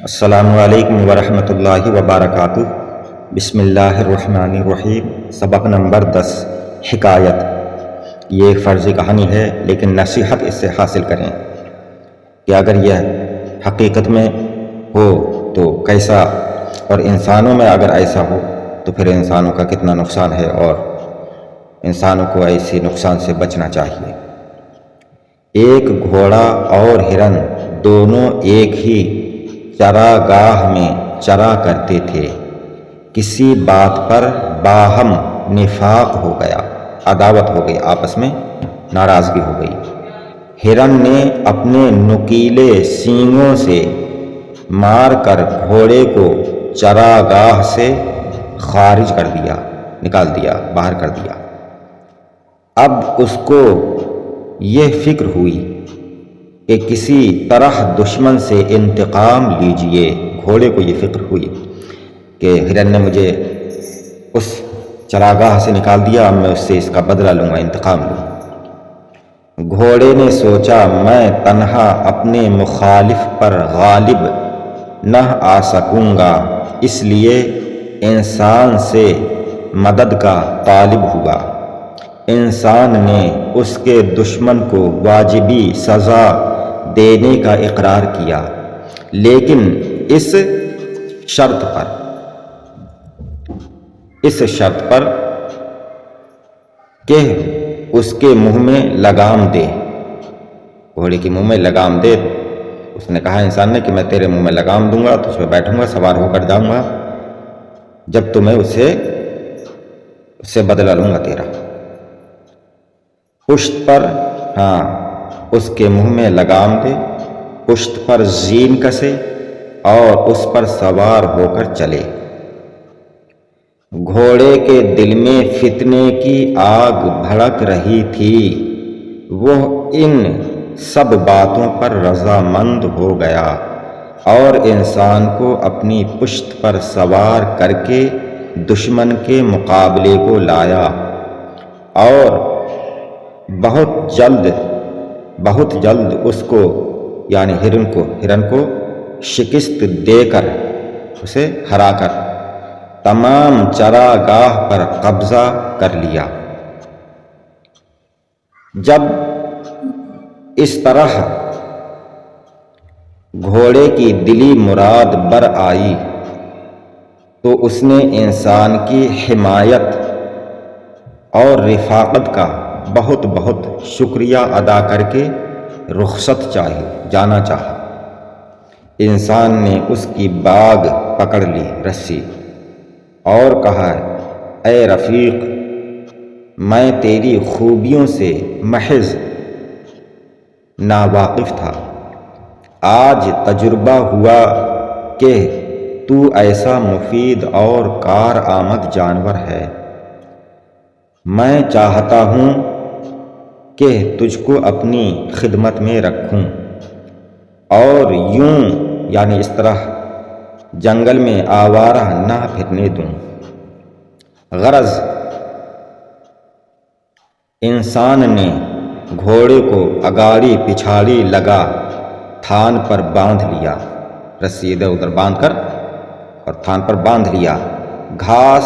السلام علیکم ورحمۃ اللہ وبرکاتہ۔ بسم اللہ الرحمن الرحیم۔ سبق نمبر 10 حکایت۔ یہ ایک فرضی کہانی ہے لیکن نصیحت اس سے حاصل کریں کہ اگر یہ حقیقت میں ہو تو کیسا، اور انسانوں میں اگر ایسا ہو تو پھر انسانوں کا کتنا نقصان ہے اور انسانوں کو ایسی نقصان سے بچنا چاہیے۔ ایک گھوڑا اور ہرن دونوں ایک ہی چراگاہ میں چرا کرتے تھے۔ کسی بات پر باہم نفاق ہو گیا، عداوت ہو گئی، آپس میں ناراضگی ہو گئی۔ ہرن نے اپنے نکیلے سینگوں سے مار کر گھوڑے کو چراگاہ سے خارج کر دیا، نکال دیا، باہر کر دیا۔ اب اس کو یہ فکر ہوئی کہ کسی طرح دشمن سے انتقام لیجئے۔ گھوڑے کو یہ فکر ہوئی کہ ہرن نے مجھے اس چراگاہ سے نکال دیا، اب میں اس سے اس کا بدلہ لوں گا، انتقام لوں۔ گھوڑے نے سوچا میں تنہا اپنے مخالف پر غالب نہ آ سکوں گا، اس لیے انسان سے مدد کا طالب ہوا۔ انسان نے اس کے دشمن کو واجبی سزا دینے کا اقرار کیا، لیکن اس شرط پر کہ اس کے منہ میں لگام دے، گھوڑے کے منہ میں لگام دے۔ اس نے کہا انسان نے کہ میں تیرے منہ میں لگام دوں گا، تو اس پہ بیٹھوں گا، سوار ہو کر جاؤں گا، جب تو میں اس سے بدلہ لوں گا تیرا۔ پشت پر، اس کے منہ میں لگام دے، پشت پر زین کسے اور اس پر سوار ہو کر چلے۔ گھوڑے کے دل میں فتنے کی آگ بھڑک رہی تھی، وہ ان سب باتوں پر رضامند ہو گیا اور انسان کو اپنی پشت پر سوار کر کے دشمن کے مقابلے کو لایا، اور بہت جلد اس کو یعنی ہرن کو شکست دے کر، اسے ہرا کر تمام چراگاہ پر قبضہ کر لیا۔ جب اس طرح گھوڑے کی دلی مراد بر آئی تو اس نے انسان کی حمایت اور رفاقت کا بہت شکریہ ادا کر کے رخصت جانا چاہا۔ انسان نے اس کی باگ پکڑ لی، رسی، اور کہا اے رفیق، میں تیری خوبیوں سے محض ناواقف تھا، آج تجربہ ہوا کہ تو ایسا مفید اور کارآمد جانور ہے۔ میں چاہتا ہوں کہ تجھ کو اپنی خدمت میں رکھوں اور یوں یعنی اس طرح جنگل میں آوارہ نہ پھرنے دوں۔ غرض انسان نے گھوڑے کو اگاڑی پچھاڑی لگا تھان پر باندھ لیا، رسی ادھر ادھر باندھ کر اور تھان پر باندھ لیا۔ گھاس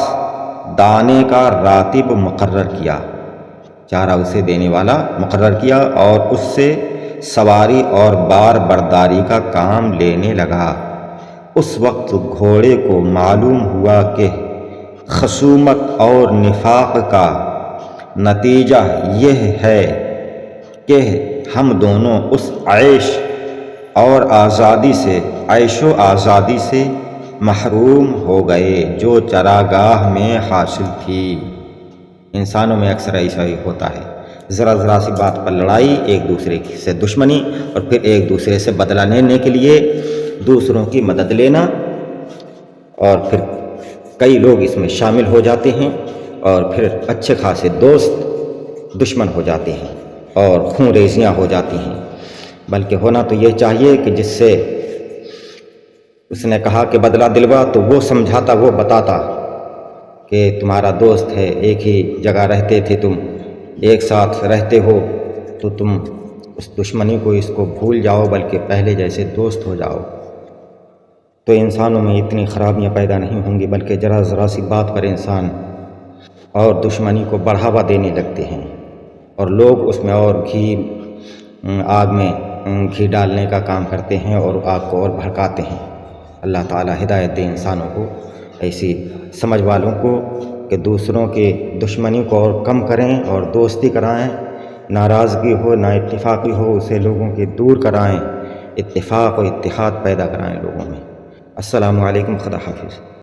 دانے کا راتب مقرر کیا، چارہ اسے دینے والا مقرر کیا، اور اس سے سواری اور بار برداری کا کام لینے لگا۔ اس وقت گھوڑے کو معلوم ہوا کہ خصومت اور نفاق کا نتیجہ یہ ہے کہ ہم دونوں اس عیش و آزادی سے محروم ہو گئے جو چراگاہ میں حاصل تھی۔ انسانوں میں اکثر ایسا ہی ہوتا ہے، ذرا سی بات پر لڑائی، ایک دوسرے سے دشمنی، اور پھر ایک دوسرے سے بدلہ لینے کے لیے دوسروں کی مدد لینا، اور پھر کئی لوگ اس میں شامل ہو جاتے ہیں اور پھر اچھے خاصے دوست دشمن ہو جاتے ہیں اور خون ریزیاں ہو جاتی ہیں۔ بلکہ ہونا تو یہ چاہیے کہ جس سے اس نے کہا کہ بدلہ دلوا، تو وہ سمجھاتا، وہ بتاتا کہ تمہارا دوست ہے، ایک ہی جگہ رہتے تھے، تم ایک ساتھ رہتے ہو، تو تم اس دشمنی کو، اس کو بھول جاؤ، بلکہ پہلے جیسے دوست ہو جاؤ۔ تو انسانوں میں اتنی خرابیاں پیدا نہیں ہوں گی، بلکہ ذرا سی بات پر انسان اور دشمنی کو بڑھاوا دینے لگتے ہیں، اور لوگ اس میں اور آگ میں گھی ڈالنے کا کام کرتے ہیں اور آگ کو اور بھڑکاتے ہیں۔ اللہ تعالیٰ ہدایت دے انسانوں کو، ایسی سمجھ والوں کو، کہ دوسروں کی دشمنی کو اور کم کریں اور دوستی کرائیں، ناراضگی ہو، نا اتفاقی ہو، اسے لوگوں کے دور کرائیں، اتفاق و اتحاد پیدا کرائیں لوگوں میں۔ السلام علیکم، خدا حافظ۔